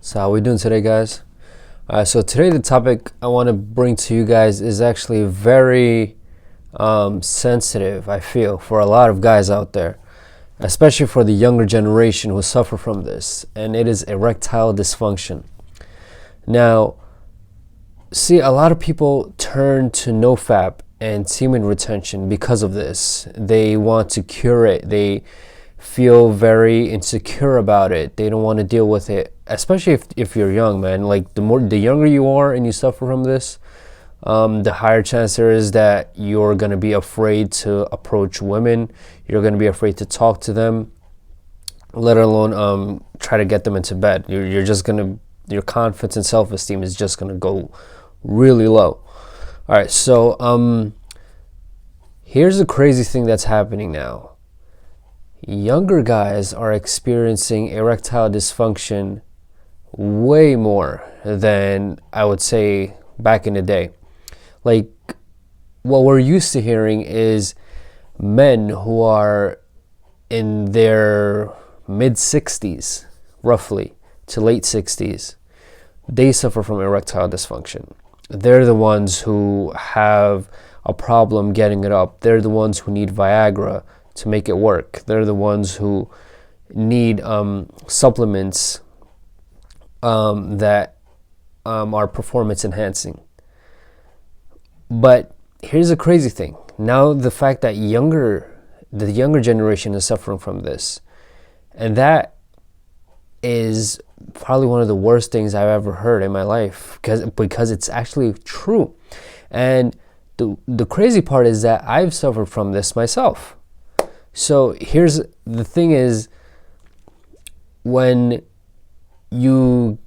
So how we doing today, guys? So today the topic I want to bring to you guys is actually very sensitive, I feel, for a lot of guys out there, especially for the younger generation who suffer from this, and it is erectile dysfunction. Now, see, a lot of people turn to NoFap and semen retention because of this. They want to cure it. They feel very insecure about it. They don't want to deal with it, especially if you're young, man. Like the younger you are and you suffer from this, the higher chance there is that you're going to be afraid to approach women. You're going to be afraid to talk to them, let alone try to get them into bed. You're just going to, your confidence and self-esteem is just going to go really low. All right, so here's the crazy thing that's happening now. Younger guys are experiencing erectile dysfunction way more than I would say back in the day. Like, what we're used to hearing is men who are in their mid 60s, roughly, to late 60s, they suffer from erectile dysfunction. They're the ones who have a problem getting it up. They're the ones who need Viagra to make it work. They're the ones who need supplements that are performance enhancing. But here's the crazy thing. Now the fact that the younger generation is suffering from this, and that is probably one of the worst things I've ever heard in my life, because it's actually true. And the crazy part is that I've suffered from this myself. So here's the thing is, when you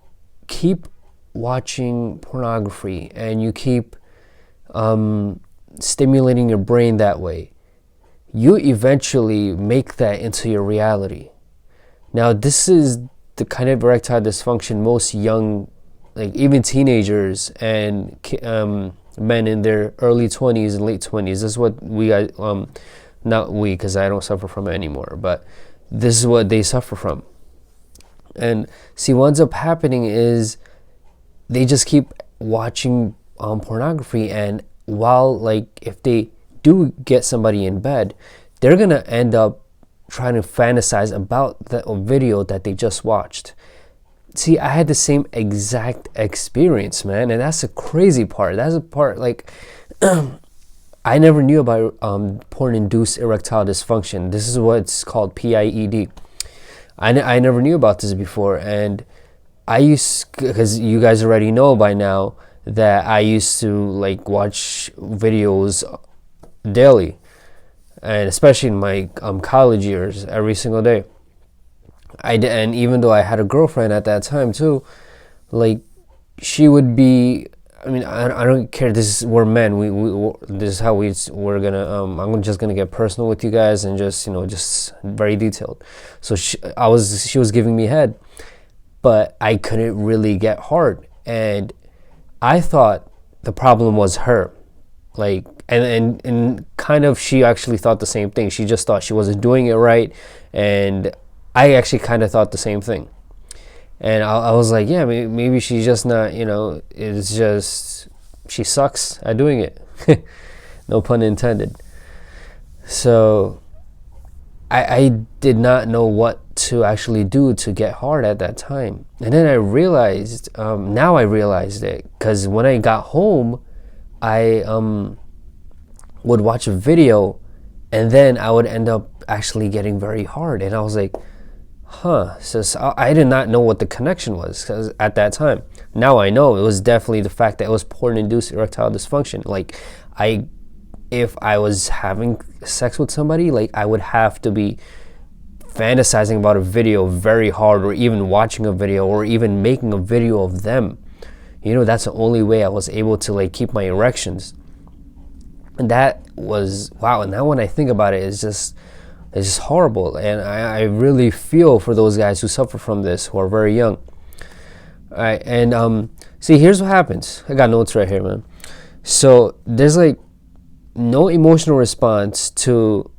keep watching pornography and you keep stimulating your brain that way, you eventually make that into your reality. Now, this is the kind of erectile dysfunction most young, like even teenagers and men in their early 20s and late 20s, this is what not we, because I don't suffer from it anymore, but this is what they suffer from. And see, what ends up happening is they just keep watching pornography, and while, like, if they do get somebody in bed, they're gonna end up trying to fantasize about the video that they just watched. See, I had the same exact experience, man, and that's the crazy part. That's the part, like, I never knew about porn-induced erectile dysfunction. This is what's called PIED. I never knew about this before, and because you guys already know by now that I used to like watch videos daily, and especially in my college years, every single day. And even though I had a girlfriend at that time too, like, she would be, I mean, I don't care. We're men. This is how we're gonna. I'm just gonna get personal with you guys and just very detailed. So she was giving me head, but I couldn't really get hard, and I thought the problem was her, like, and kind of she actually thought the same thing. She just thought she wasn't doing it right, and I actually kind of thought the same thing. And I was like, yeah, maybe she's just not, it's just, she sucks at doing it. No pun intended. So I did not know what to actually do to get hard at that time. And then I realized, now I realized it, because when I got home, I would watch a video, and then I would end up actually getting very hard. And I was like, so I did not know what the connection was at that time. Now I know it was definitely the fact that it was porn-induced erectile dysfunction. Like, if I was having sex with somebody, like, I would have to be fantasizing about a video very hard, or even watching a video, or even making a video of them. That's the only way I was able to, like, keep my erections. And that was, wow. And now when I think about it, it's just horrible, and I really feel for those guys who suffer from this, who are very young. All right, and see, here's what happens. I got notes right here, man. So there's like no emotional response to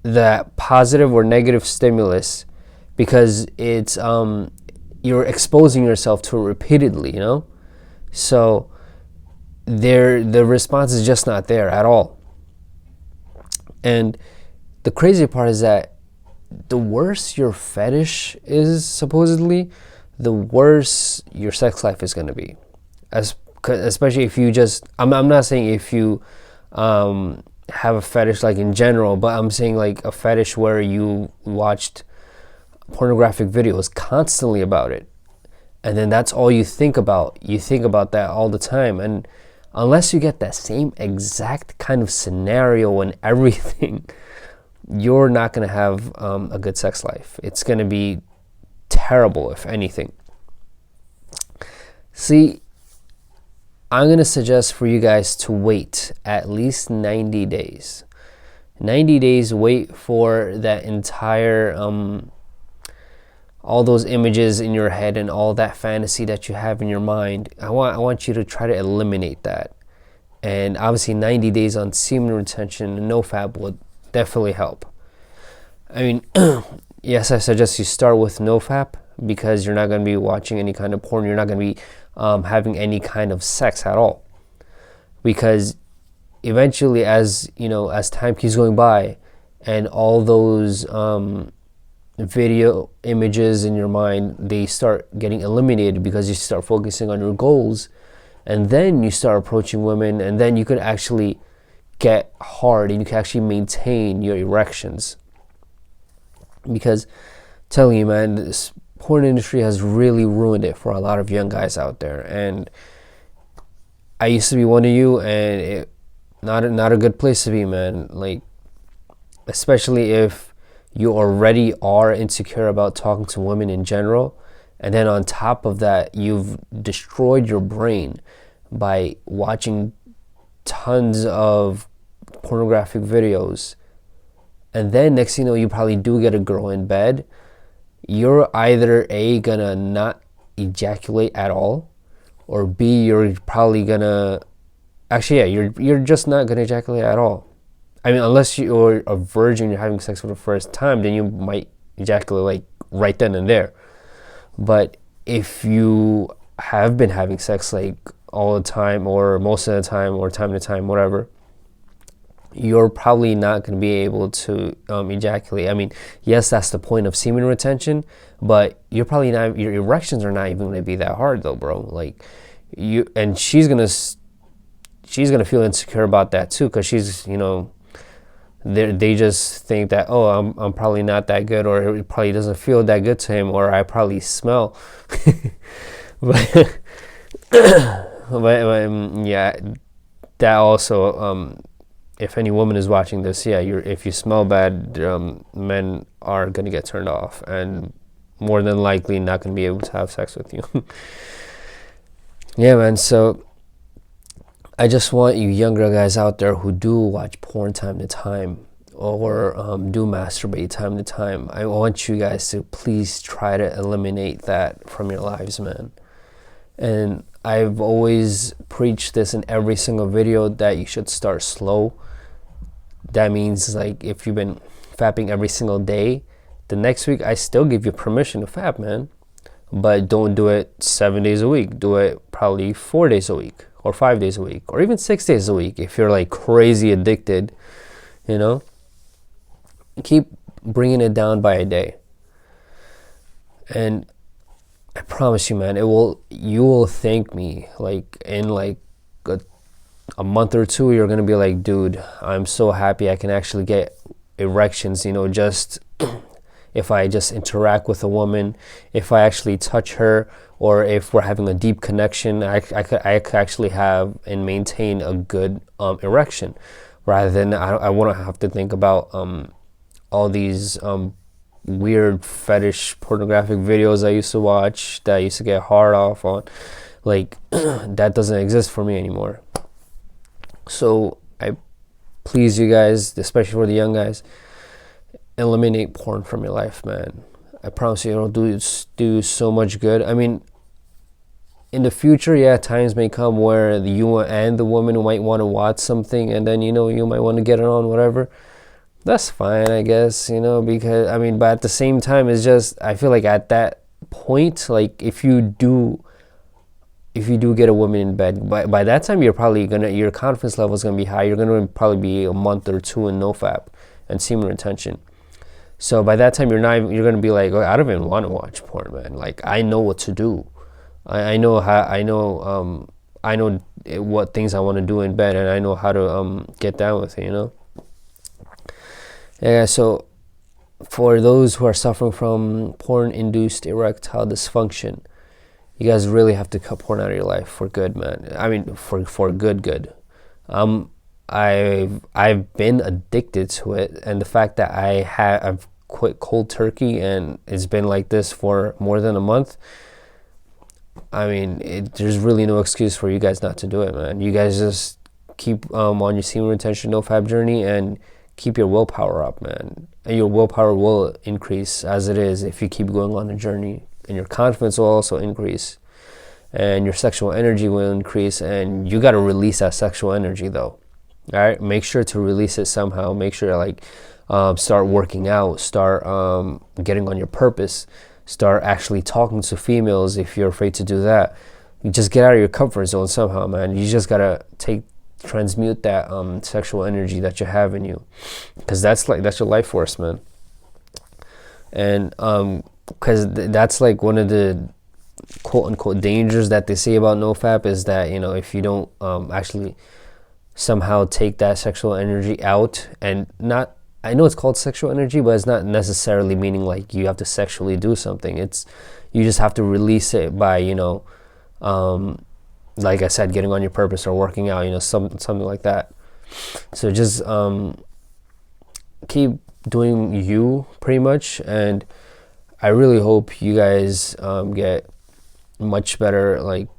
that positive or negative stimulus, because it's you're exposing yourself to it repeatedly, you know? So the response is just not there at all. And the crazy part is that the worse your fetish is, supposedly, the worse your sex life is going to be. Especially if you just, I'm not saying if you have a fetish like in general, but I'm saying like a fetish where you watched pornographic videos constantly about it, and then that's all you think about. You think about that all the time, and unless you get that same exact kind of scenario and everything, you're not going to have a good sex life. It's going to be terrible, if anything. See, I'm going to suggest for you guys to wait at least 90 days. 90 days, wait for that entire, all those images in your head and all that fantasy that you have in your mind. I want you to try to eliminate that. And obviously 90 days on semen retention and NoFap would definitely help. I mean, yes, I suggest you start with NoFap because you're not going to be watching any kind of porn. You're not going to be having any kind of sex at all. Because eventually, as you know, as time keeps going by, and all those video images in your mind, they start getting eliminated because you start focusing on your goals, and then you start approaching women, and then you can actually get hard and you can actually maintain your erections. Because telling you, man, this porn industry has really ruined it for a lot of young guys out there. And I used to be one of you, and it not a good place to be, man. Like, especially if you already are insecure about talking to women in general, and then on top of that, you've destroyed your brain by watching tons of pornographic videos, and then next thing you know, you probably do get a girl in bed. You're either A, gonna not ejaculate at all, or B, you're probably gonna, actually, yeah, you're just not gonna ejaculate at all. I mean, unless you're a virgin, you're having sex for the first time, then you might ejaculate like right then and there. But if you have been having sex like all the time, or most of the time, or time to time, whatever, you're probably not going to be able to ejaculate. I mean, yes, that's the point of semen retention, but you're probably not, your erections are not even going to be that hard though, bro. Like, you, and she's gonna feel insecure about that too, because she's, you know, they just think that, oh, I'm probably not that good, or it probably doesn't feel that good to him, or I probably smell. but yeah, that also, if any woman is watching this, yeah, if you smell bad, men are gonna get turned off, and more than likely not gonna be able to have sex with you. Yeah, man. So I just want you younger guys out there who do watch porn time to time, or do masturbate time to time, I want you guys to please try to eliminate that from your lives, man. And I've always preached this in every single video, that you should start slow. That means, like, if you've been fapping every single day, the next week I still give you permission to fap, man. But don't do it 7 days a week. Do it probably 4 days a week, or 5 days a week, or even 6 days a week if you're like crazy addicted, you know. Keep bringing it down by a day, and I promise you, man, you will thank me, like in like a month or two. You're gonna be like, dude, I'm so happy I can actually get erections, you know, just if I just interact with a woman, if I actually touch her, or if we're having a deep connection, I could actually have and maintain a good erection, rather than I wouldn't have to think about all these weird fetish pornographic videos I used to watch that I used to get hard off on. Like, that doesn't exist for me anymore. So I please you guys, especially for the young guys, eliminate porn from your life, man. I promise you, it'll do so much good. I mean, in the future, yeah, times may come where you and the woman might want to watch something, and then, you know, you might want to get it on, whatever. That's fine, I guess, you know, because, I mean, but at the same time, it's just, I feel like at that point, like if you do get a woman in bed, by that time you're probably your confidence level is gonna be high. You're gonna probably be a month or two in NoFap and semen retention. So by that time you're gonna be like, oh, I don't even want to watch porn, man. Like I know what to do. I know what things I want to do in bed, and I know how to get down with it, you know. Yeah. So for those who are suffering from porn-induced erectile dysfunction, you guys really have to cut porn out of your life for good, man. I mean, for good. I've been addicted to it, and the fact that I've quit cold turkey and it's been like this for more than a month. I mean, there's really no excuse for you guys not to do it, man. You guys just keep on your semen retention NoFap journey and keep your willpower up, man. And your willpower will increase as it is if you keep going on the journey. And your confidence will also increase. And your sexual energy will increase. And you got to release that sexual energy, though. All right? Make sure to release it somehow. Make sure, like, start working out. Start getting on your purpose. Start actually talking to females if you're afraid to do that. You just get out of your comfort zone somehow, man. You just got to transmute that sexual energy that you have in you, because that's your life force, man. And because that's like one of the quote unquote dangers that they say about NoFap is that, you know, if you don't actually somehow take that sexual energy out, and not, I know it's called sexual energy, but it's not necessarily meaning like you have to sexually do something. It's, you just have to release it by, you know, like I said, getting on your purpose or working out, you know, something like that. So just keep doing you, pretty much. And I really hope you guys get much better, like,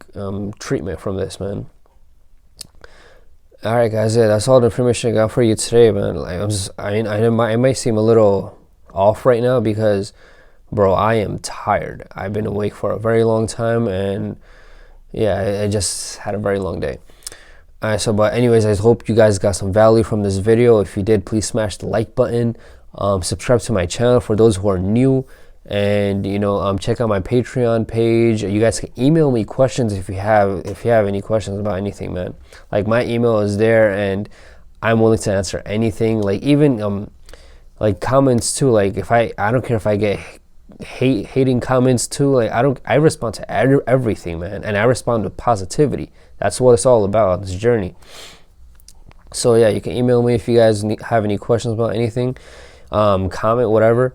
treatment from this, man. All right, guys, yeah, that's all the information I got for you today, man. Like, I might seem a little off right now because, bro, I am tired. I've been awake for a very long time, and yeah, I just had a very long day. All right, so, but anyways, I hope you guys got some value from this video. If you did, please smash the like button. Subscribe to my channel for those who are new, and, you know, check out my Patreon page. You guys can email me questions if you have any questions about anything, man. Like, my email is there, and I'm willing to answer anything. Like, even like comments too. Like, if I don't care if I get hating comments too. Like, I respond to everything, man, and I respond with positivity. That's what it's all about, this journey. So yeah, you can email me if you guys have any questions about anything, comment, whatever.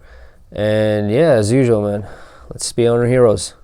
And yeah, as usual, man, let's be honor heroes.